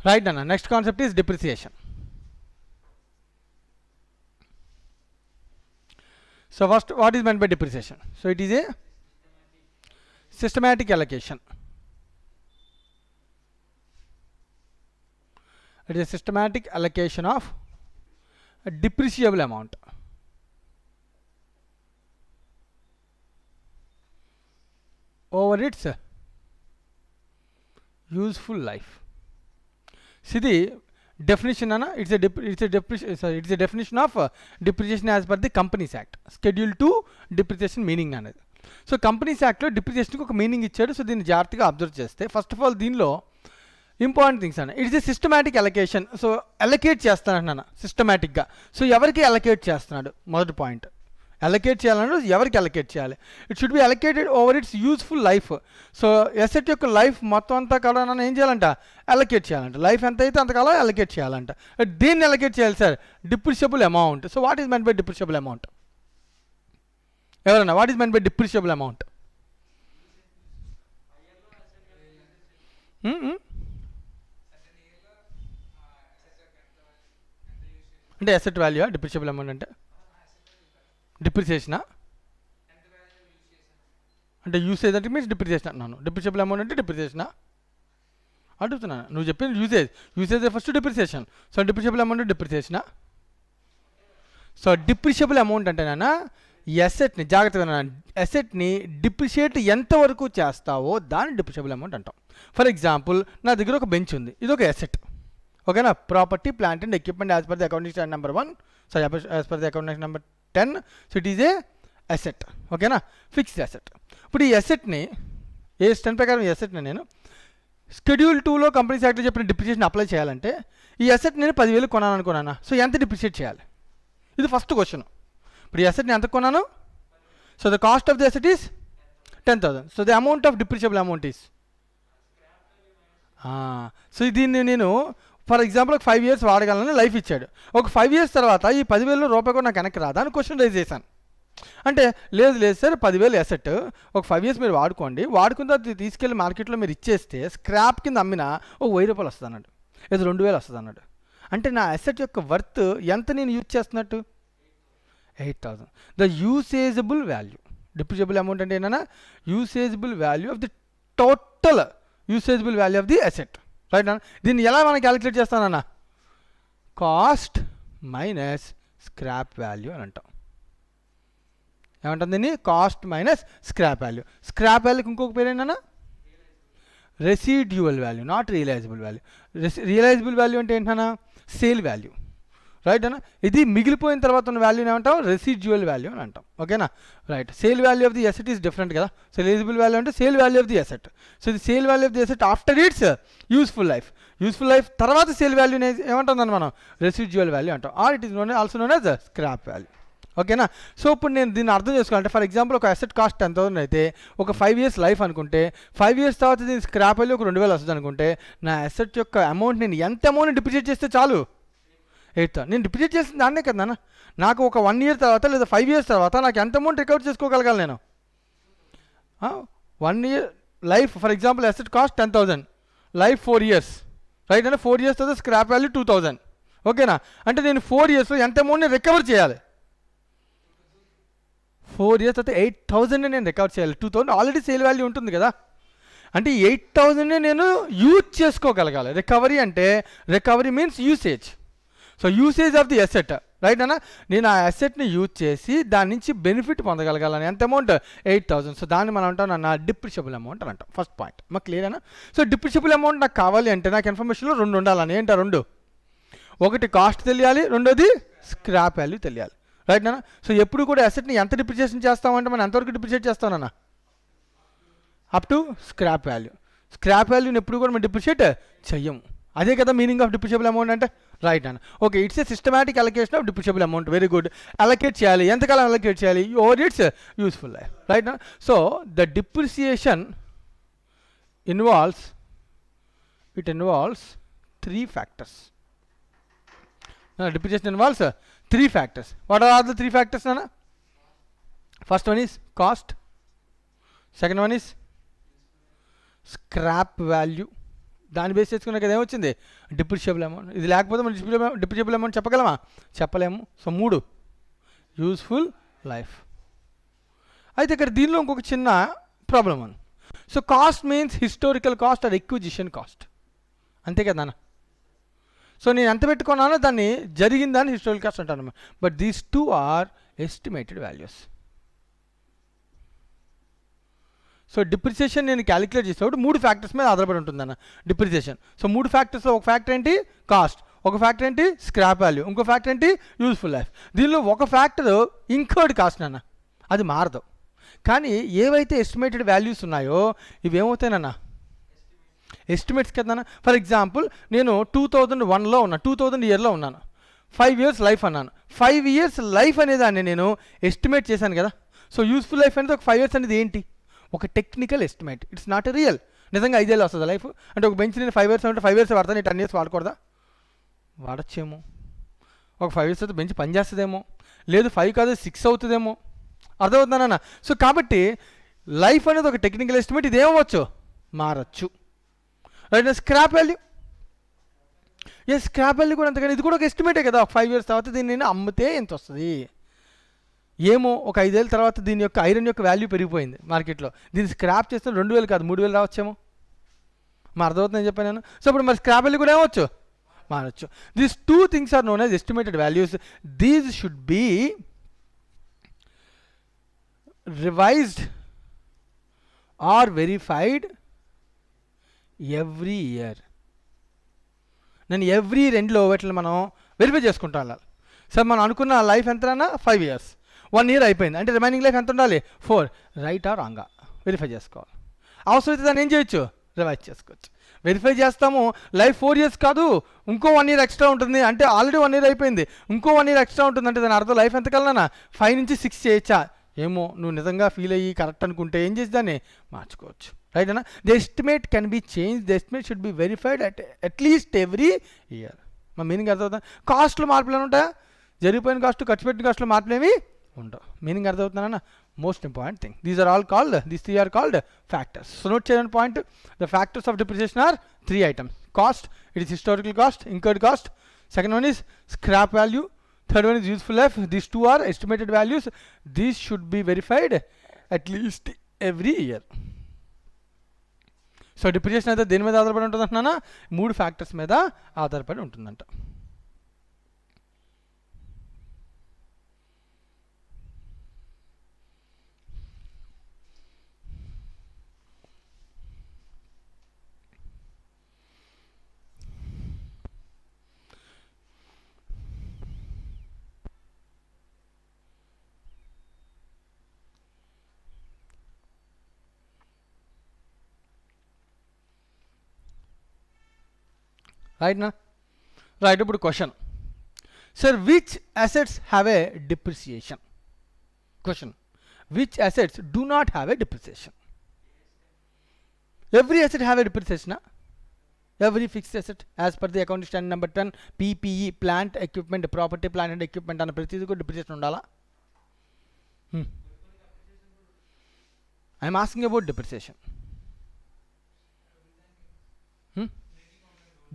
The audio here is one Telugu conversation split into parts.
Right, Nana. Next concept is depreciation. So first, what is meant by depreciation? So it is a systematic allocation. It is a systematic allocation of a depreciable amount over its useful life. See the definition, Anna. It's a definition of depreciation as per the Companies Act. Schedule 2 depreciation meaning అనేది. సో కంపెనీస్ యాక్ట్లో డిప్రిసియేషన్కి ఒక మీనింగ్ ఇచ్చాడు. సో దీన్ని జాగ్రత్తగా అబ్జర్వ్ చేస్తే ఫస్ట్ ఆఫ్ ఆల్ దీనిలో ఇంపార్టెంట్ థింగ్స్ అన్న it's a systematic allocation. So allocate చేస్తానంటున్నాను సిస్టమాటిక్గా. సో ఎవరికి అలొకేట్ చేస్తున్నాడు? మొదటి పాయింట్, అలొకేట్ చేయాలన్నా ఎవరికి అలొకేట్ చేయాలి? It should be allocated over its useful life. So asset యొక్క లైఫ్ మొత్తం అంతా కాలం ఏం చేయాలంట? అలొకేట్ చేయాలంట. లైఫ్ ఎంత అయితే అంతకాలం అలొకేట్ చేయాలంట. దీన్ని అలొకేట్ చేయాలి sir, depreciable amount. So what is meant by depreciable amount? ఎవరన్నా what is meant by depreciable amount? అంటే అసెట్ వాల్యూ డిప్రిషియబుల్ అమౌంట్ అంటే డిప్రిసియేషనా? అంటే యూసేజ్ అంటే మీన్స్ డిప్రిసియేషన్ అన్నాను. డిప్రిషియబుల్ అమౌంట్ అంటే డిప్రిసియేషనా అడుగుతున్నాను. నువ్వు చెప్పింది usage first depreciation. So depreciable amount డిప్రిసియేషనా? సో డిప్రిషియబుల్ అమౌంట్ అంటే నాన్న ఎసెట్ని జాగ్రత్తగా ఎసెట్ని డిప్రిషియేట్ ఎంతవరకు చేస్తావో దాన్ని డిప్రిషియబుల్ అమౌంట్ అంటాం. ఫర్ ఎగ్జాంపుల్ నా దగ్గర ఒక బెంచ్ ఉంది, ఇది ఒక ఎసెట్. ఓకేనా? Property, plant and equipment as per the accounting standard number 1, sorry as per the accounting number 10. So it is a asset. ఓకేనా? Fixed asset. ఇప్పుడు ఈ అసెట్ని AS 10 ప్రకారం ఈ అసెట్ని నేను షెడ్యూల్ 2లో కంపెనీస్ యాక్ట్లో చెప్పిన డిప్రిసియేషన్ అప్లై చేయాలంటే ఈ అసెట్ నేను 10,000 కొనాను అనుకున్నాను. సో ఎంత డిప్రిసియేట్ చేయాలి? ఇది ఫస్ట్ క్వశ్చన్. ఇప్పుడు ఈ అసెట్ని ఎంత కొన్నాను? So the cost of the asset is 10,000. So the amount of depreciable amount is so దీన్ని నేను ఫర్ ఎగ్జాంపుల్ ఒక 5 years వాడగలను లైఫ్ ఇచ్చాడు. ఒక 5 years తర్వాత ఈ 10,000 రూపాయి కూడా నాకు వెనక్కి రాదా అని క్వశ్చన్ రైజ్ చేశాను. అంటే లేదు సార్ 10,000 అసెట్ ఒక 5 years మీరు వాడుకోండి, వాడుకున్న తర్వాత తీసుకెళ్ళి మార్కెట్లో మీరు ఇచ్చేస్తే స్క్రాప్ కింద అమ్మినా ఒక 1,000 రూపాయలు వస్తుంది అన్నాడు, ఏదో 2,000 వస్తుంది అన్నాడు. అంటే నా అసెట్ యొక్క వర్త్ ఎంత నేను యూజ్ చేస్తున్నట్టు? 8,000. The usable value. Depreciable amount అంటే ఏంటన్నా usable value of the total usable value of the asset. Right అన్న? దీన్ని ఎలా మనం క్యాలిక్యులేట్ చేస్తానన్నా? కాస్ట్ మైనస్ స్క్రాప్ వాల్యూ అని అంటాం. ఏమంటుంది దీన్ని? Cost minus scrap value. Scrap వాల్యూకి ఇంకొక పేరు ఏంటన్నా? Residual value, not realizable value. Realizable value అంటే ఏంటన్నా? Sale value. రైట్ అన్న? ఇది మిగిలిపోయిన తర్వాత ఉన్న వాల్యూని ఏమంటాం? రెసిడ్యువల్ వాల్యూ అని అంటాం. ఓకేనా? Right. Sale value of the asset is different కదా. సో రియలైజబుల్ వాల్యూ అంటే sale value of the asset. So ఇది sale value of the asset after its useful life. Useful life తర్వాత సేల్ వాల్యూని ఏమంటుందని మనం రెసిడ్యువల్ వాల్యూ అంటాం. Or it is also known as scrap value. ఓకేనా? సో ఇప్పుడు నేను దీన్ని అర్థం చేసుకోవాలంటే ఫర్ ఎగ్జాంపుల్ ఒక అసెట్ కాస్ట్ 10,000 అయితే ఒక 5 years లైఫ్ అనుకుంటే 5 years తర్వాత దీని స్క్రాప్ వాల్యూ ఒక 2,000 వస్తుంది అనుకుంటే నా అసెట్ యొక్క అమౌంట్ నేను ఎంత అమౌంట్ డిప్రిషియేట్ చేస్తే చాలు? 8,000. నేను డిప్రిషియేట్ చేసిన దాన్నే కదా నాన్న. నాకు ఒక 1 year తర్వాత లేదా 5 years తర్వాత నాకు ఎంత అమౌంట్ రికవర్ చేసుకోగలగాలి నేను? 1 year life for example asset cost 10,000, life 4 years. Right అంటే 4 years తర్వాత స్క్రాప్ వాల్యూ 2,000. ఓకేనా? అంటే నేను 4 yearsలో ఎంత అమౌంట్ని రికవర్ చేయాలి? 4 years తర్వాత 8,000 నేను రికవర్ చేయాలి. 2,000 ఆల్రెడీ సేల్ వాల్యూ ఉంటుంది కదా. అంటే 8,000 నేను యూజ్ చేసుకోగలగాలి. రికవరీ అంటే recovery means usage. So usage of the asset. Right అన్న? నేను ఆ అసెట్ని యూజ్ చేసి దాని నుంచి బెనిఫిట్ పొందగలగాలని. ఎంత అమౌంట్? 8,000. సో దాన్ని మనం అంటాం నా డిప్రిషియబుల్ అమౌంట్ అని అంటాం. ఫస్ట్ పాయింట్ మాకు క్లియర్ అన్న? సో డిప్రిషియబుల్ అమౌంట్ నాకు కావాలి అంటే నాకు ఇన్ఫర్మేషన్లో 2 ఉండాలని. ఏంటా 2? ఒకటి కాస్ట్ తెలియాలి, రెండోది స్క్రాప్ వాల్యూ తెలియాలి. రైట్ అన్న? సో ఎప్పుడు కూడా అసెట్ని ఎంత డిప్రిషియేషన్ చేస్తామంటే మనం ఎంతవరకు డిప్రిషియేట్ చేస్తామన్న? Up to scrap value. Scrap వాల్యూని ఎప్పుడు కూడా మనం డిప్రిషియేట్ చెయ్యము. అదే కదా మీనింగ్ ఆఫ్ డిప్రిషియబుల్ అమౌంట్ అంటే. రైట్ అన్న? Okay, it's a systematic allocation of depreciable amount. Very good. Allocate చేయాలి, ఎంతకాలం అలొకేట్ చేయాలి? Over its useful life. Right అన్న? So the depreciation involves 3 factors. Depreciation involves 3 factors. What are the 3 factors, Nana? First one is cost. Second one is scrap value. దాన్ని బేస్ చేసుకున్న కదా ఏమొచ్చింది, డిప్రిషియబుల్ అమౌంట్. ఇది లేకపోతే మనం డిప్రిషియబుల్ అమౌంట్ చెప్పగలమా, చెప్పలేము. So 3 useful life. అయితే ఇక్కడ దీనిలో ఇంకొక చిన్న ప్రాబ్లం ఉంది. So cost means historical cost or acquisition cost, అంతే కదా అన్న. సో నేను ఎంత పెట్టుకున్నానో దాన్ని జరిగిందని హిస్టారికల్ కాస్ట్ అంటాను. But these 2 are estimated values. So depreciation నేను క్యాలిక్యులేట్ చేసేవాడు 3 ఫ్యాక్టర్స్ మీద ఆధారపడి ఉంటుందన్న డిప్రిసియేషన్. సో 3 ఫ్యాక్టర్స్లో ఒక ఫ్యాక్టర్ ఏంటి, కాస్ట్, ఒక ఫ్యాక్టర్ ఏంటి, స్క్రాప్ వాల్యూ, ఇంకో ఫ్యాక్టర్ ఏంటి, యూస్ఫుల్ లైఫ్. దీనిలో ఒక ఫ్యాక్టర్ ఇంకర్డ్ కాస్ట్ అన్న, అది మారదు. కానీ ఏవైతే ఎస్టిమేటెడ్ వాల్యూస్ ఉన్నాయో ఇవి ఏమవుతాయనన్నా, ఎస్టిమేట్స్ కదన్నా. ఫర్ ఎగ్జాంపుల్ నేను 2001లో ఉన్నాను, 2000 ఇయర్లో ఉన్నాను, 5 years లైఫ్ అన్నాను. 5 years లైఫ్ అనేదాన్ని నేను ఎస్టిమేట్ చేశాను కదా. సో యూస్ఫుల్ లైఫ్ అనేది ఒక 5 years అనేది ఏంటి, ఒక technical estimate. It's not a real. నిజంగా 5 ఏళ్ళు వస్తుంది లైఫ్ అంటే. ఒక బెంచ్ నేను 5 years అంటే 5 years వాడతాను, 10 years వాడకూడదా, వాడచ్చేమో. ఒక 5 years అయితే బెంచ్ పనిచేస్తుందేమో, లేదు 5 కాదు 6 అవుతుందేమో, అర్థమవుతుందన్న. సో కాబట్టి లైఫ్ అనేది ఒక టెక్నికల్ ఎస్టిమేట్, ఇది ఏమవచ్చు, మారచ్చు. Right. Scrap value, scrap value కూడా అంతేగాని ఇది కూడా ఒక ఎస్టిమేటే కదా. ఒక 5 years తర్వాత దీన్ని నేను అమ్మితే ఎంత వస్తుంది ఏమో. ఒక 5 ఏళ్ళ తర్వాత దీని యొక్క ఐరన్ యొక్క వాల్యూ పెరిగిపోయింది మార్కెట్లో, దీన్ని స్క్రాప్ చేస్తే 2000 కాదు 3000 రావచ్చేమో. మా అర్థమవుతుందని చెప్పాను నేను. సో ఇప్పుడు మరి స్క్రాప్ వాల్యూ కూడా ఏమవచ్చు, మారచ్చు. These 2 things are known as estimated values. These should be revised or verified every year. నేను ఎవ్రీ 2 వాటిని మనం వెరిఫై చేసుకుంటాం అలా. సార్ మనం అనుకున్న లైఫ్ ఎంతనా 5 years, 1 year అయిపోయింది అంటే రిమైనింగ్ లైఫ్ ఎంత ఉండాలి 4, రైట్ ఆర్ రాంగా వెరిఫై చేసుకోవాలి. అవసరమైతే దాన్ని ఏం చేయొచ్చు, రివైజ్ చేసుకోవచ్చు. వెరిఫై చేస్తాము, లైఫ్ 4 years కాదు ఇంకో 1 year ఎక్స్ట్రా ఉంటుంది అంటే ఆల్రెడీ 1 year అయిపోయింది, ఇంకో 1 year ఎక్స్ట్రా ఉంటుంది అంటే దాని అర్థం లైఫ్ ఎంతకల్లా 5 నుంచి 6 చేయొచ్చా, ఏమో నువ్వు నిజంగా ఫీల్ అయ్యి కరెక్ట్ అనుకుంటే ఏం చేసి దాన్ని మార్చుకోవచ్చు. రైట్ అన్న. The estimate can be change, the estimate should be verified at least every year. మా మీనింగ్ అర్థమవుతుంది. కాస్ట్లో మార్పులు ఏమి ఉంటాయా, జరిగిపోయిన కాస్ట్ ఖర్చు పెట్టిన కాస్ట్లో మార్పులు ఏమి ఉండవు. మీనింగ్ అర్థమవుతుందన్న. Most important thing, these are all called, these 3 are called factors. So note చేయండి point. The factors of depreciation are 3 items. Cost, it is historical cost, incurred cost. Second one is scrap value. Third one is useful life. These 2 are estimated values. These should be verified at least every year. So depreciation అయితే దేని మీద ఆధారపడి ఉంటుంది అంటున్నా, 3 ఫ్యాక్టర్స్ మీద ఆధారపడి ఉంటుందంట. రైట్ నా. రైట్. ఇప్పుడు question, sir which assets have a depreciation? Question, which assets do not have a depreciation? Every asset have a depreciation. Every fixed asset as per the account standard number 10 PPE, plant equipment, property plant and equipment అన్న ప్రతిదీ కూడా డిప్రిసియేషన్ ఉండాలా? I'm asking about depreciation.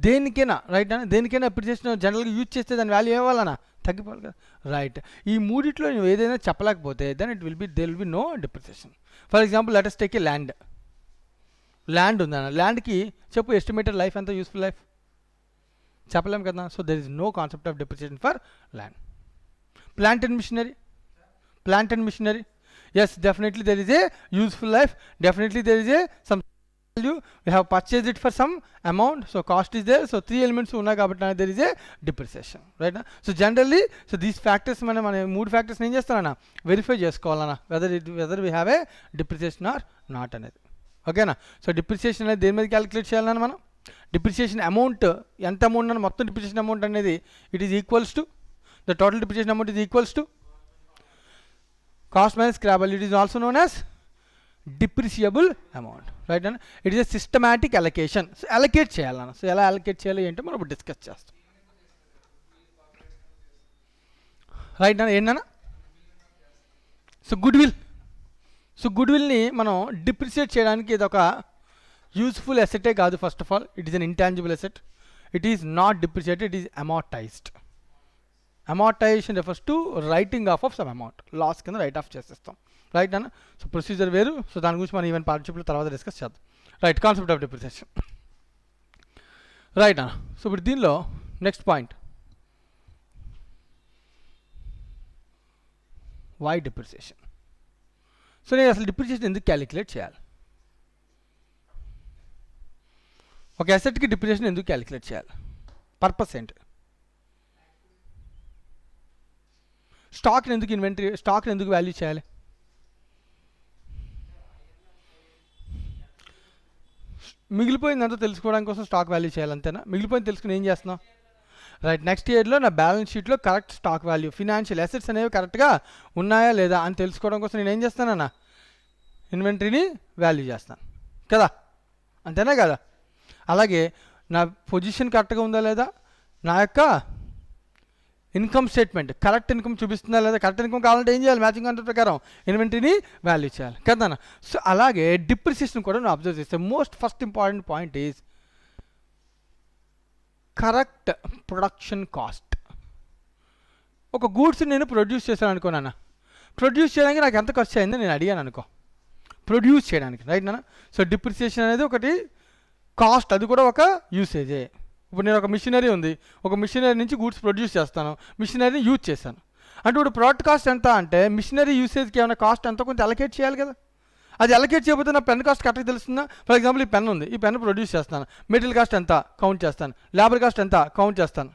దేనికైనా రైట్ అన్న, దేనికైనా అప్రిసియేషన్ జనరల్గా యూజ్ చేస్తే దాని వాల్యూ ఏమవ్వాలన్నా తగ్గిపోవాలి కదా. రైట్. ఈ మూడిట్లో నువ్వు ఏదైనా చెప్పలేకపోతే then it will be there will be no depreciation. For example let us take a land. Land ఉందన్న, ల్యాండ్కి చెప్పు ఎస్టిమేటెడ్ లైఫ్ ఎంత, యూస్ఫుల్ లైఫ్ చెప్పలేము కదా. So there is no concept of depreciation for land. Plant and machinery, plant and machinery, yes, definitely there is a useful life, definitely there is a some value, we have purchased it for some amount, so cost is there, so 3 elements ఉన్నాయి కాబట్టి there is a depreciation, right? So generally, so these factors మన 3 factors ఏం చేస్తానన్నా వెరిఫై చేసుకోవాలన్నా whether we have a depreciation or not అనేది. ఓకేనా. సో డిప్రిసియేషన్ అనేది దేని మీద క్యాలిక్యులేట్ చేయాలన్నా మనం, డిప్రిసియేషన్ అమౌంట్ ఎంత అమౌంట్ అన్న మొత్తం డిప్రిసియేషన్ అమౌంట్ అనేది it is equals to the total depreciation amount is equals to cost minus scrap value. It is also known as depreciable amount, right? And it is a systematic allocation. So allocate cheyalana. So ela allocate cheyali ante మనం డిస్కస్ చేస్తాం. రైట్ అన్న. ఏంటన్నా, సో గుడ్ విల్, సో గుడ్ విల్ని మనం డిప్రిసియేట్ చేయడానికి ఇది ఒక యూస్ఫుల్ అసెటే కాదు. First of all it is an intangible asset. It is not depreciated, it is amortized. Amortization refers to writing off some amount, loss కింద రైట్ ఆఫ్ చేసేస్తాం. రైట్ అన్న. So procedure so. సో దాని గురించి మనం ఈవెన్ పార్ట్షిప్లో తర్వాత డిస్కస్ చేద్దాం. Right, concept of depreciation. Right అన్న. సో ఇప్పుడు దీనిలో next point, why depreciation. So నేను అసలు డిప్రిసియేషన్ ఎందుకు క్యాలిక్యులేట్ చేయాలి? ఒక అసెట్కి డిప్రిసియేషన్ ఎందుకు క్యాలిక్యులేట్ చేయాలి? పర్పస్ ఏంటి? స్టాక్ని ఎందుకు ఇన్వెంటరీ, స్టాక్ని ఎందుకు వాల్యూ చేయాలి? మిగిలిపోయిందంతా తెలుసుకోవడం కోసం స్టాక్ వాల్యూ చేయాలి, అంతేనా? మిగిలిపోయింది తెలుసుకుని ఏం చేస్తున్నావు? రైట్, నెక్స్ట్ ఇయర్లో నా బ్యాలెన్స్ షీట్లో correct stock value, financial assets అనేవి కరెక్ట్గా ఉన్నాయా లేదా అని తెలుసుకోవడం కోసం నేను ఏం చేస్తానన్నా? ఇన్వెంటరీని వాల్యూ చేస్తాను కదా, అంతేనా కదా? అలాగే నా పొజిషన్ కరెక్ట్గా ఉందా లేదా, నా యొక్క ఇన్కమ్ స్టేట్మెంట్ కరెక్ట్ ఇన్కమ్ చూపిస్తుందా లేదా, కరెక్ట్ ఇన్కమ్ కావాలంటే ఏం చేయాలి? మ్యాచింగ్ కాంట్రాక్ట్ ప్రకారం ఇన్వెంటరీని వాల్యూ చేయాలి కదా. సో అలాగే డిప్రిసియేషన్ కూడా నువ్వు అబ్జర్వ్ చేస్తే most first important point is correct production cost. ఒక గూడ్స్ నేను ప్రొడ్యూస్ చేశాను అనుకో నాన్న, ప్రొడ్యూస్ చేయడానికి నాకు ఎంత ఖర్చు అయిందో నేను అడిగాను అనుకో, ప్రొడ్యూస్ చేయడానికి. రైట్ నాన్న. సో డిప్రిసియేషన్ అనేది ఒకటి కాస్ట్, అది కూడా ఒక యూసేజే. ఇప్పుడు నేను ఒక మిషనరీ ఉంది, ఒక మిషనరీ నుంచి గూడ్స్ ప్రొడ్యూస్ చేస్తాను, మిషనరీని యూజ్ చేశాను అంటే ఇప్పుడు ప్రోడక్ట్ కాస్ట్ ఎంత అంటే మిషనరీ యూసేజ్కి ఏమైనా కాస్ట్ ఎంత కొంత అలొకేట్ చేయాలి కదా. అది అలొకేట్ చేయకపోతే నా పెన్ కాస్ట్ కరెక్ట్గా తెలుస్తుందా? ఫర్ ఎగ్జాంపుల్ ఈ పెన్ ఉంది, ఈ పెన్ ప్రొడ్యూస్ చేస్తాను, మెటీరియల్ కాస్ట్ ఎంత కౌంట్ చేస్తాను, లేబర్ కాస్ట్ ఎంత కౌంట్ చేస్తాను,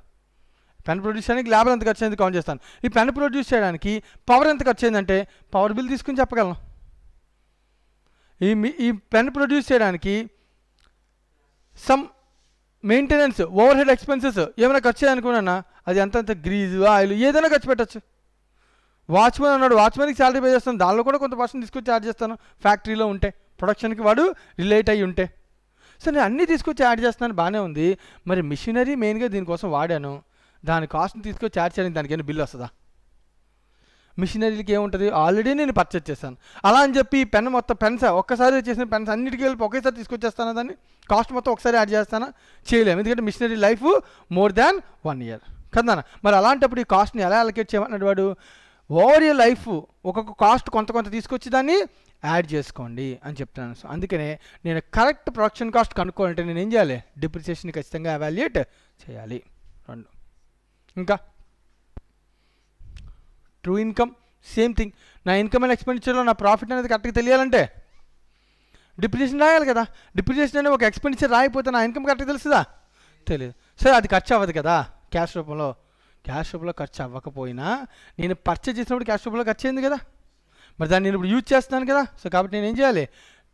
పెన్ ప్రొడ్యూస్ చేయడానికి లేబర్ ఎంత ఖర్చు అయింది కౌంట్ చేస్తాను. ఈ పెన్ ప్రొడ్యూస్ చేయడానికి పవర్ ఎంత ఖర్చు అయిందంటే పవర్ బిల్ తీసుకుని చెప్పగలను. ఈ పెన్ ప్రొడ్యూస్ చేయడానికి some maintenance over head expenses ఏమైనా ఖర్చు అనుకున్నా, అది ఎంతంత గ్రీజు ఆయిల్ ఏదైనా ఖర్చు పెట్టచ్చు. వాచ్మెన్ అన్నాడు, వాచ్మెన్కి శాలరీ పే చేస్తాను, దానిలో కూడా కొంత పర్సెంట్ తీసుకొచ్చి ఛార్జ్ చేస్తాను, ఫ్యాక్టరీలో ఉంటే ప్రొడక్షన్కి వాడు రిలేట్ అయ్యి ఉంటే. సో నేను అన్నీ తీసుకొచ్చి యాడ్ చేస్తున్నాను, బాగానే ఉంది. మరి మిషనరీ మెయిన్గా దీనికోసం వాడాను, దాని కాస్ట్ని తీసుకొచ్చి ఛార్జ్ చేయడానికి దానికి ఏమైనా బిల్ వస్తుందా? మిషనరీకి ఏముంటుంది, ఆల్రెడీ నేను పర్చేజ్ చేశాను. అలా అని చెప్పి పెన్ మొత్తం పెన్స్ ఒక్కసారి చేసిన పెన్స్ అన్నిటికీ వెళ్ళి ఒకేసారి తీసుకొచ్చేస్తాను, దాన్ని కాస్ట్ మొత్తం ఒకసారి యాడ్ చేస్తానా? చేయలేము, ఎందుకంటే machinery life more than 1 year కదా. మరి అలాంటప్పుడు ఈ కాస్ట్ని ఎలా అలొకేట్ చేయమన్నాడు వాడు? ఓవర్ ఇయర్ లైఫ్ ఒక్కొక్క కాస్ట్ కొంత తీసుకొచ్చి దాన్ని యాడ్ చేసుకోండి అని చెప్తున్నాను. సో అందుకనే నేను కరెక్ట్ ప్రొడక్షన్ కాస్ట్ కనుక్కోవాలంటే నేను ఏం చేయాలి? డిప్రిసియేషన్ ఖచ్చితంగా ఎవాల్యుయేట్ చేయాలి. 2 ఇంకా ట్రూ ఇన్కమ్, సేమ్ థింగ్. నా ఇన్కమ్ అండ్ ఎక్స్పెండిచర్లో నా ప్రాఫిట్ అనేది కరెక్ట్గా తెలియాలంటే డిప్రిసియేషన్ రాయాలి కదా. డిప్రిసియేషన్ అనేది ఒక ఎక్స్పెండిచర్ రాయిపోతే నా ఇన్కమ్ కరెక్ట్గా తెలుస్తుందా? తెలియదు. సరే అది ఖర్చు అవ్వదు కదా క్యాష్ రూపంలో. క్యాష్ రూపంలో ఖర్చు అవ్వకపోయినా నేను పర్చేజ్ చేసినప్పుడు క్యాష్ రూపంలో ఖర్చు అయింది కదా, మరి దాన్ని నేను ఇప్పుడు యూజ్ చేస్తున్నాను కదా. సో కాబట్టి నేను ఏం చేయాలి?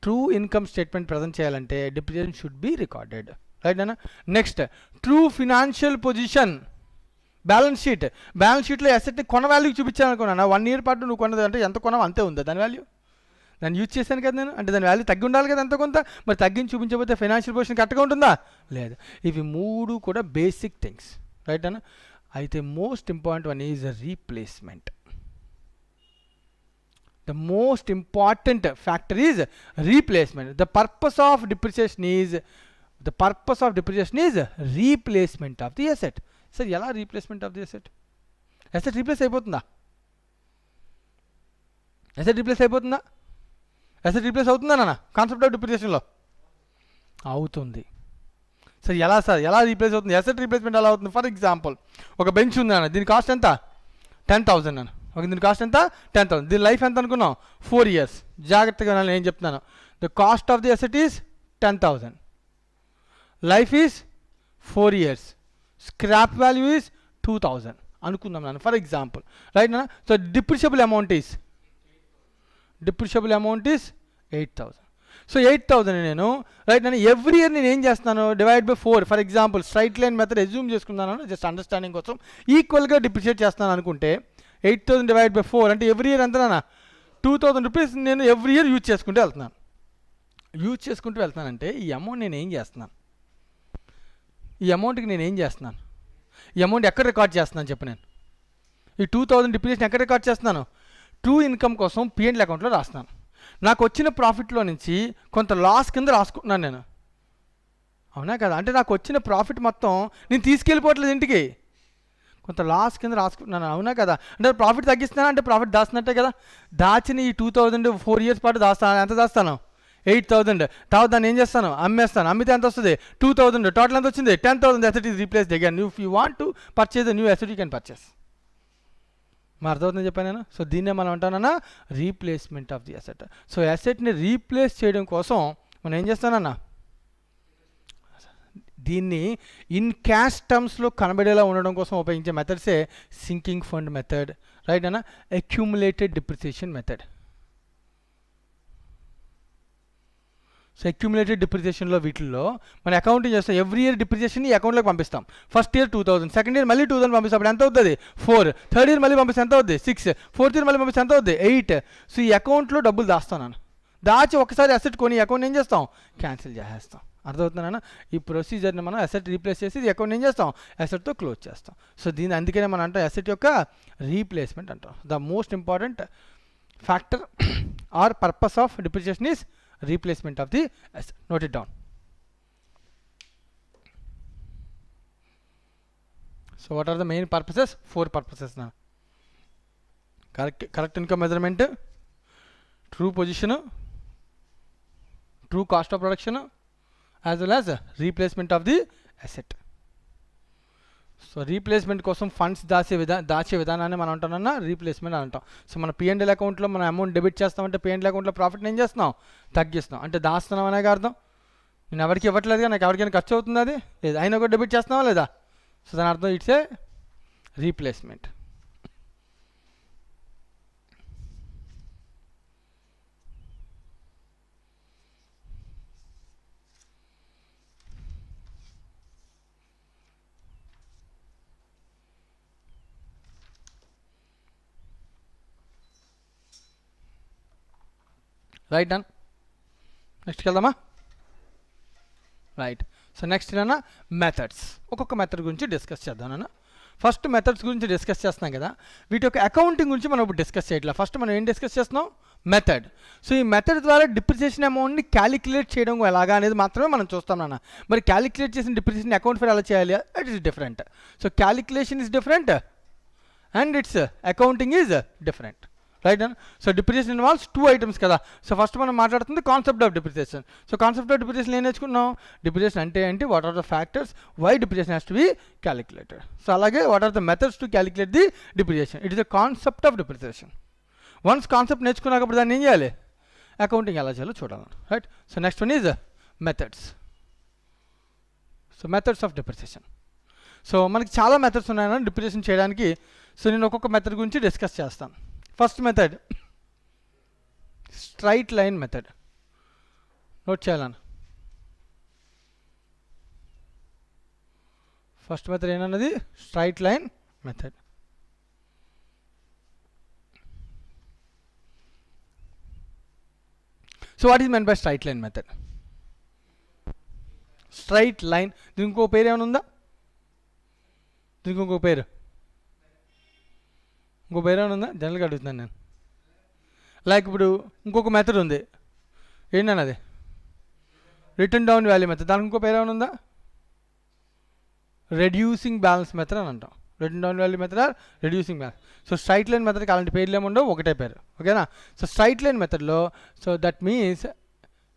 ట్రూ ఇన్కమ్ స్టేట్మెంట్ ప్రజెంట్ చేయాలంటే depreciation should be recorded. Right అన్న. Next true financial position, balance sheet. Balance షీట్లో అసెట్ని కొన వాల్యూకి చూపించాను అనుకున్నాను. 1 year పాటు నువ్వు కొన్నది అంటే ఎంత కొనవు అంతే ఉందా దాని వాల్యూ? దాన్ని యూజ్ చేశాను కదా నేను, అంటే దాని వాల్యూ తగ్గి ఉండాలి కదా ఎంత కొంత. మరి తగ్గించి చూపించకపోతే ఫైనాన్షియల్ పొజిషన్ కరెక్ట్గా ఉంటుందా? లేదు. ఇవి 3 కూడా బేసిక్ థింగ్స్. రైట్ అన్న. అయితే most important one is replacement. The most important factor is replacement. The purpose of depreciation is replacement of the asset. Sir ఎలా replacement of the asset? Asset replace అయిపోతుందా? అసెట్ రీప్లేస్ అయిపోతుందా? అసెట్ రీప్లేస్ అవుతుందా నాన్న కాన్సెప్ట్ ఆఫ్ డిప్రిసియేషన్లో? అవుతుంది. సార్ ఎలా రీప్లేస్ అవుతుంది? అసెట్ రీప్లేస్మెంట్ ఎలా అవుతుంది? ఫర్ ఎగ్జాంపుల్ ఒక బెంచ్ ఉంది అన్న, దీని కాస్ట్ ఎంత? 10,000 అన్న. దీని కాస్ట్ ఎంత? 10,000. దీని లైఫ్ ఎంత అనుకున్నాం? 4 years. జాగ్రత్తగా నేను ఏం చెప్తున్నాను, the cost of the asset is 10,000, life is 4 years, scrap value is 2,000 అనుకుందాం నాన్న ఫర్ ఎగ్జాంపుల్. రైట్ నాన్న. So depreciable amount is 8,000. So 8,000 నేను రైట్ నేను ఎవ్రీ ఇయర్ నేను ఏం చేస్తాను? Divide by 4. For example straight line method assume చేసుకున్నాను, జస్ట్ అండర్స్టాండింగ్ కోసం. ఈక్వల్గా డిప్రిషియేట్ చేస్తాను అనుకుంటే 8,000 డివైడ్ బై 4 అంటే ఎవ్రీ ఇయర్ ఎంతనా? 2,000 రూపీస్ నేను ఎవ్రీ ఇయర్ యూజ్ చేసుకుంటూ వెళ్తున్నానంటే ఈ అమౌంట్ నేను ఏం చేస్తున్నాను? ఈ అమౌంట్కి నేను ఏం చేస్తున్నాను? ఈ అమౌంట్ ఎక్కడ రికార్డ్ చేస్తున్నాను చెప్పు. నేను ఈ 2,000 డిప్రిసియేషన్ ఎక్కడ రికార్డ్ చేస్తున్నాను? ట్రూ ఇన్కమ్ కోసం P&L అకౌంట్లో రాస్తున్నాను. నాకు వచ్చిన ప్రాఫిట్లో నుంచి కొంత లాస్ కింద రాసుకుంటున్నాను నేను. అవునా కదా? అంటే నాకు వచ్చిన ప్రాఫిట్ మొత్తం నేను తీసుకెళ్ళిపోవట్లేదు ఇంటికి, కొంత లాస్ కింద రాసుకుంటున్నాను. అవునా కదా? అంటే ప్రాఫిట్ తగ్గిస్తున్నాను అంటే ప్రాఫిట్ దాస్తున్నట్టే కదా. దాచిన ఈ 2000 4 years పాటు దాస్తాను. ఎంత దాస్తాను? 8000. తర్వాత దాన్ని ఏం చేస్తాను? అమ్మేస్తాను. అమ్మితే ఎంత వస్తుంది? 2000. టోటల్ ఎంత వచ్చింది? 10,000 asset is replaced again. If you want to purchase a new asset, you can purchase. మా అర్థమవుతుందని చెప్పాను నేను. సో దీన్నే మనం అంటానన్నా replacement of the asset. So అసెట్ని రీప్లేస్ చేయడం కోసం మనం ఏం చేస్తానన్నా, దీన్ని ఇన్ క్యాష్ టర్మ్స్లో కనబడేలా ఉండడం కోసం ఉపయోగించే మెథడ్సే సింకింగ్ ఫండ్ మెథడ్, రైట్ అన్న, accumulated depreciation method. So accumulated డిప్రిసియేషన్లో వీటిల్లో మన అకౌంటింగ్ చేస్తాం. ఎవ్రీ ఇయర్ డిప్రిసియేషన్ ఈ అకౌంట్లోకి పంపిస్తాం. ఫస్ట్ ఇయర్ 2000, సెకండ్ ఇయర్ మళ్ళీ 2000 పంపిస్తాం. అప్పుడు ఎంత అవుతుంది? 4. థర్డ్ ఇయర్ మళ్ళీ పంపిస్తే ఎంత అవుతుంది? 6. ఫోర్త్ ఇయర్ మళ్ళీ పంపిస్తే ఎంత అవుతుంది? 8. సో ఈ అకౌంట్లో డబ్బులు దాస్తాను. దాచి ఒకసారి అసెట్ కొని అకౌంట్ ఏం చేస్తాం? క్యాన్సిల్ చేసేస్తాం. అర్థమవుతుందన్న? ఈ ప్రొసీజర్ని మనం అసెట్ రీప్లేస్ చేసి ఈ అకౌంట్ ఏం చేస్తాం? అసెట్తో క్లోజ్ చేస్తాం. సో దీని అందుకనే మనం అంటాం అసెట్ యొక్క రీప్లేస్మెంట్ అంటాం. The most important factor or purpose of depreciation is replacement of the asset. Note it down. So what are the main purposes? 4 purposes now. Correct income measurement, true position, true cost of production, as well as replacement of the asset. So replacement కోసం ఫండ్స్ దాచే విధానాన్ని మనం అంటామన్నా రీప్లేస్మెంట్ అని అంటాం. సో మన P&L అకౌంట్లో మనం అమౌంట్ డెబిట్ చేస్తామంటే P&L అకౌంట్లో ప్రాఫిట్ని ఏం చేస్తున్నాం? తగ్గిస్తున్నాం. అంటే దాస్తున్నాం అనే అర్థం. నేను ఎవరికి ఇవ్వట్లేదుగా, నాకు ఎవరికైనా ఖర్చు అవుతుంది అది లేదు, అయినా కూడా డెబిట్ చేస్తున్నావా లేదా? సో దాని అర్థం it's a replacement. Right done. నెక్స్ట్కి వెళ్దామా? రైట్. సో నెక్స్ట్ ఏమన్నా మెథడ్స్, ఒక్కొక్క మెథడ్ గురించి డిస్కస్ చేద్దాం నాన్న. ఫస్ట్ మెథడ్స్ గురించి డిస్కస్ చేస్తున్నాం కదా, వీటి యొక్క అకౌంటింగ్ గురించి మనం ఇప్పుడు డిస్కస్ చేయట్లేదు. ఫస్ట్ మనం ఏం డిస్కస్ చేస్తున్నాం? మెథడ్. సో ఈ మెథడ్ ద్వారా డిప్రిసియేషన్ అమౌంట్ని క్యాలిక్యులేట్ చేయడం ఎలాగా అనేది మాత్రమే మనం చూస్తాం నాన్న. మరి క్యాలిక్యులేట్ చేసిన డిప్రిసియేషన్ అకౌంట్ ఫర్ ఎలా చేయాలి? It is different. So calculation is different and its accounting is different, right అన్న. సో డిప్రిసియేషన్ ఇన్వాల్వ్స్ 2 items కదా. సో ఫస్ట్ మనం మాట్లాడుతుంది concept of depreciation. So concept of depreciation ఏం నేర్చుకున్నాం? డిప్రిసియేషన్ అంటే ఏంటి, what are the factors why depreciation has to be calculated. So అలాగే what are the methods to calculate the depreciation. It is the concept of depreciation. Once concept నేర్చుకున్నప్పుడు దాన్ని ఏం చేయాలి? అకౌంటింగ్ ఎలా చేయాలో చూడాలి, right. So next one is methods. So methods of depreciation. So మనకి చాలా మెథడ్స్ ఉన్నాయని డిప్రిసియేషన్ చేయడానికి. సో నేను ఒక్కొక్క మెథడ్ గురించి డిస్కస్ చేస్తాను. First method straight line method. Note చేయాలన్న. ఫస్ట్ మెథడ్ ఏంటన్నది straight line method. So what is men by straight line method? Straight line, దీనికి ఇంకో పేరు ఏమైనా ఉందా? దీనికి ఇంకో పేరు ఏమైనా ఉందా? జనరల్గా అడుగుతున్నాను నేను. లైక్ ఇప్పుడు ఇంకొక మెథడ్ ఉంది, ఏంటన్నా అది? Return down value method. దానికి ఇంకో పేరు ఏమైనా ఉందా? రెడ్యూసింగ్ బ్యాలెన్స్ మెథడ్ అని అంటాం. Written down value method or reducing balance. So straight line మెథడ్కి అలాంటి పేర్లు ఏముండవు, ఒకటే పేరు, ఓకేనా. సో స్ట్రైట్ లైన్ మెథడ్లో so that means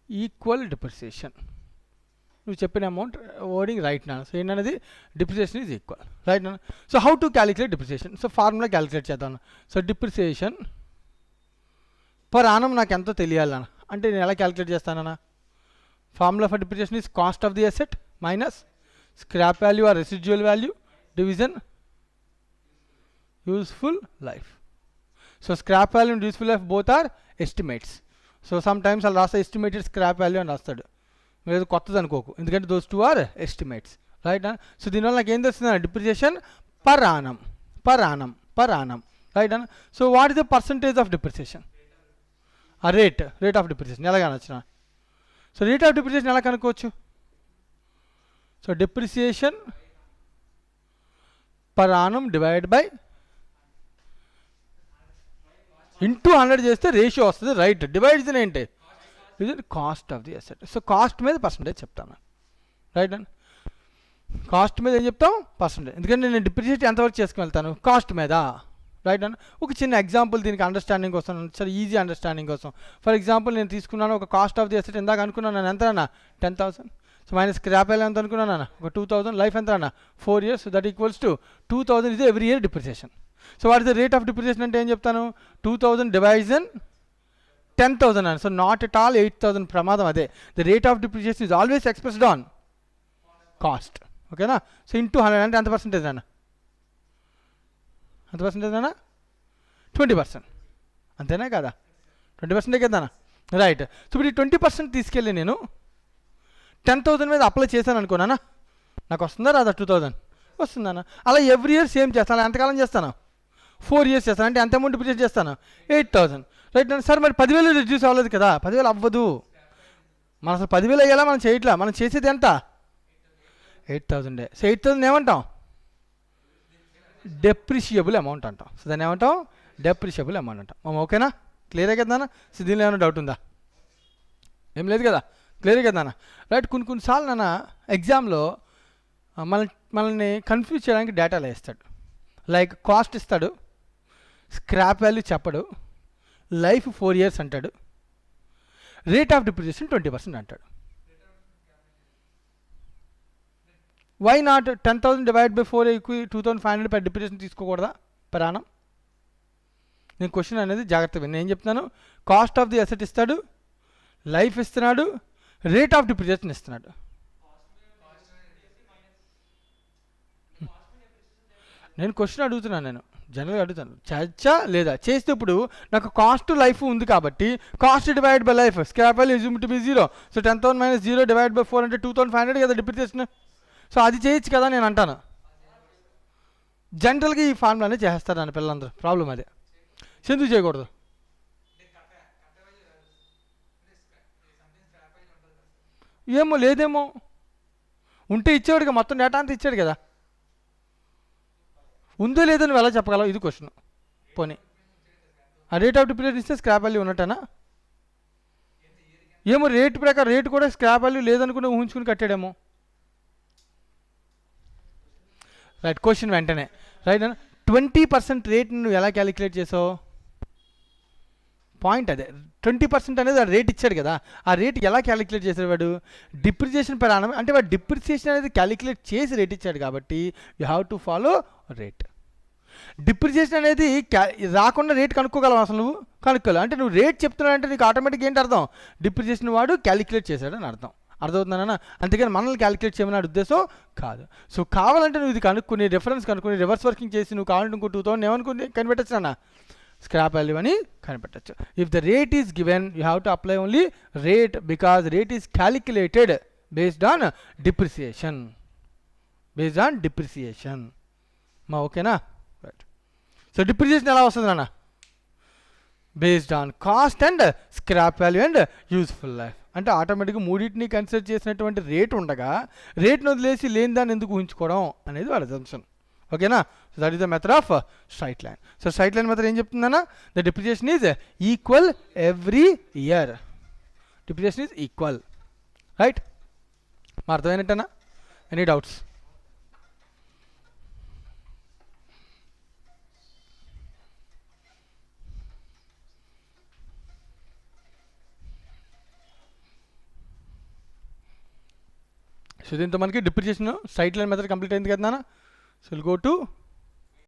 equal depreciation. నువ్వు చెప్పిన అమౌంట్ వర్డింగ్ రైట్ నా. సో ఏంటనేది డిప్రిసియేషన్ ఈజ్ ఈక్వల్, రైట్ నా. So how to calculate depreciation? So formula calculate చేద్దాం. సో డిప్రిసియేషన్ పర్ ఆనం నాకు ఎంతో తెలియాలన్న అంటే నేను ఎలా క్యాలిక్యులేట్ చేస్తానన్నా? Formula for depreciation is cost of the asset minus scrap value or residual value division useful life. So scrap value and useful life both are estimates. So sometimes అలా రాస్తా ఎస్టిమేటెడ్ స్క్రాప్ వాల్యూ అని రాస్తాడు, లేదు కొత్తది అనుకోకు, ఎందుకంటే those 2 are estimates, right. So దీనివల్ల నాకు ఏం తెలుస్తుంది? డిప్రిసియేషన్ పర్ ఆనం, రైట్ అన్న. So what is the percentage of depreciation? ఆ రేట్ ఆఫ్ డిప్రిసియేషన్ ఎలా కనొచ్చిన? సో రేట్ ఆఫ్ డిప్రిసియేషన్ ఎలా కనుక్కోవచ్చు? So depreciation per annum divide by into 100 చేస్తే రేషియో వస్తుంది, రైట్. డివైడ్స్ ఏంటి? ఇది cost of the asset. So cost మీద పర్సంటేజ్ చెప్తాను, రైట్ అండ్ కాస్ట్ మీద ఏం చెప్తాం పర్సెంటేజ్, ఎందుకంటే నేను డిప్రిషియేట్ ఎంతవరకు చేసుకుని వెళ్తాను కాస్ట్ మీద. రైట్ అండ్ ఒక చిన్న ఎగ్జాంపుల్ దీనికి అండర్స్టాండింగ్ కోసం, చాలా ఈజీ అండర్స్టాండింగ్ కోసం. ఫర్ ఎగ్జాంపుల్ నేను తీసుకున్నాను ఒక కాస్ట్ ఆఫ్ ది అసెట్ ఇందాక అనుకున్నాను నేను ఎంత అన్న 10,000. సో మైనస్ స్క్రాప్ ఎంత అనుకున్నాను అన్న ఒక 2,000. లైఫ్ ఎంత అన్న 4 years. So that equals to 2,000 ఇది every year depreciation. So what is the rate of depreciation అంటే ఏం చెప్తాను 2,000 డివైజన్ 10,000 అని. సో నాట్ ఎట్ ఆల్ 8,000 ప్రమాదం అదే. The rate of depreciation is always expressed on cost. ఓకేనా. సో ఇంటూ 100 అంటే ఎంత పర్సెంటేజ్ అన్న, ఎంత పర్సెంటేజ్ అన్న 20%. అంతేనా కదా, 20% కదా అన్న. రైట్. సో ఇప్పుడు ఈ 20% తీసుకెళ్ళి నేను 10,000 మీద అప్లై చేశాను అనుకోనా, నాకు వస్తుందా రాదా 2,000 వస్తుందన్న. అలా ఎవ్రీ ఇయర్ సేమ్ చేస్తాను. ఎంతకాలం చేస్తాను 4 years చేస్తాను. అంటే ఎంత అమౌంట్ డిప్రిషియేట్ చేస్తాను 8,000. రైట్ అండి. సార్ మరి 10,000 రిడ్యూస్ అవ్వలేదు కదా, 10,000 అవ్వదు. మనం అసలు 10,000 అయ్యేలా మనం చేయట్లా, మనం చేసేది ఎంత 8,000. సో 8,000 ఏమంటాం డెప్రిషియబుల్ అమౌంట్ అంటాం. సో దాన్ని ఏమంటాం డెప్రిషియబుల్ అమౌంట్ అంటాం. ఓకేనా, క్లియరే కదా అన్న. సో దీనిలో ఏమైనా డౌట్ ఉందా, ఏం లేదు కదా, క్లియరే కదా అన్న. రైట్. కొన్నిసార్లు నాన్న ఎగ్జామ్లో మనల్ని కన్ఫ్యూజ్ చేయడానికి డేటాలు వేస్తాడు. లైక్ కాస్ట్ ఇస్తాడు, స్క్రాప్ వాల్యూ చెప్పడు, లైఫ్ 4 years అంటాడు, రేట్ ఆఫ్ డిప్రిసియేషన్ 20% అంటాడు. Why not 10,000 divide by 4 2,500 per depreciation తీసుకోకూడదా per annum? నేను క్వశ్చన్ అనేది జాగ్రత్తగా నేను ఏం చెప్తున్నాను, కాస్ట్ ఆఫ్ ది అసెట్ ఇస్తాడు, లైఫ్ ఇస్తున్నాడు, రేట్ ఆఫ్ డిప్రిసియేషన్ ఇస్తున్నాడు. నేను క్వశ్చన్ అడుగుతున్నాను, నేను జనరల్గా అడుగుతాను చచ్చా లేదా చేస్తే. ఇప్పుడు నాకు కాస్ట్ లైఫ్ ఉంది కాబట్టి cost divide by life, scrap value assume to be 0. So 10,000 - 0 divide by 4 అంటే 2,500 కదా డిప్రిసియేషన్. సో అది చేయొచ్చు కదా నేను అంటాను. జనరల్గా ఈ ఫార్ములానే చేస్తారు అని పిల్లలందరూ. ప్రాబ్లం అదే, ఎందుకు చేయకూడదు. ఏమో లేదేమో, ఉంటే ఇచ్చేవాడిగా మొత్తం డేటా అంతా ఇచ్చాడు కదా, ఉందో లేదో నువ్వు ఎలా చెప్పగలవు, ఇది క్వశ్చన్. పోనీ ఆ రేట్ ఆఫ్ డిప్రిసియేషన్ ఇస్తే స్క్రాప్ వాల్యూ ఉన్నట్టేనా, ఏమో రేటు ప్రకారం రేటు కూడా స్క్రాప్ వాల్యూ లేదనుకుని ఊహించుకుని కట్టాడేమో. రైట్. క్వశ్చన్ వెంటనే రైట్. 20% రేట్ నువ్వు ఎలా క్యాలిక్యులేట్ చేసావు, పాయింట్ అదే. 20% అనేది ఆ రేట్ ఇచ్చాడు కదా, ఆ రేట్ ఎలా క్యాలిక్యులేట్ చేశాడు వాడు, డిప్రిసియేషన్ per annum అంటే వాడు డిప్రిసియేషన్ అనేది క్యాలిక్యులేట్ చేసి రేట్ ఇచ్చాడు కాబట్టి you have to follow rate. Depreciation అనేది రాకుండా రేట్ కనుక్కోగలవు అసలు, నువ్వు కనుక్కోలేవు. అంటే నువ్వు రేట్ చెప్తున్నావు అంటే నీకు ఆటోమేటిక్ ఏంటి అర్థం, డిప్రిసియేషన్ వాడు క్యాలిక్యులేట్ చేశాడని అర్థం. అర్థమవుతుందన్నా. అంతేగాని మనల్ని క్యాలిక్యులేట్ చేయమని ఉద్దేశం కాదు. సో కావాలంటే నువ్వు ఇది కనుక్కుని రెఫరెన్స్ కనుక్కొని రివర్స్ వర్కింగ్ చేసి నువ్వు కావాలంటే ఇంకో 2,000 ఏమనుకుని కనిపెట్టచ్చు అన్న స్క్రాప్ వాల్యూ అని కనిపెట్టచ్చు. If the rate is given you have to apply only rate because rate is calculated based on depreciation. Based on depreciation మా ఓకేనా. రైట్. సో డిప్రిసియేషన్ ఎలా వస్తుంది నాన్న, based on cost and scrap value and useful life. అంటే ఆటోమేటిక్గా మూడింటిని కన్సిడర్ చేసినటువంటి రేట్ ఉండగా రేట్ను వదిలేసి లేని దాన్ని ఎందుకు ఊహించుకోవడం అనేది వాళ్ళ అజంప్షన్. ఓకేనా. So that is the method of straight line. So straight line method ఏం చెప్తుందన్నా, the depreciation is equal every year. Depreciation is equal. Right. మా అర్థమైనట్టేనా, ఎనీ డౌట్స్? సో దీంతో మనకి depreciation straight line method complete అయింది కదా నాన్న. So will go to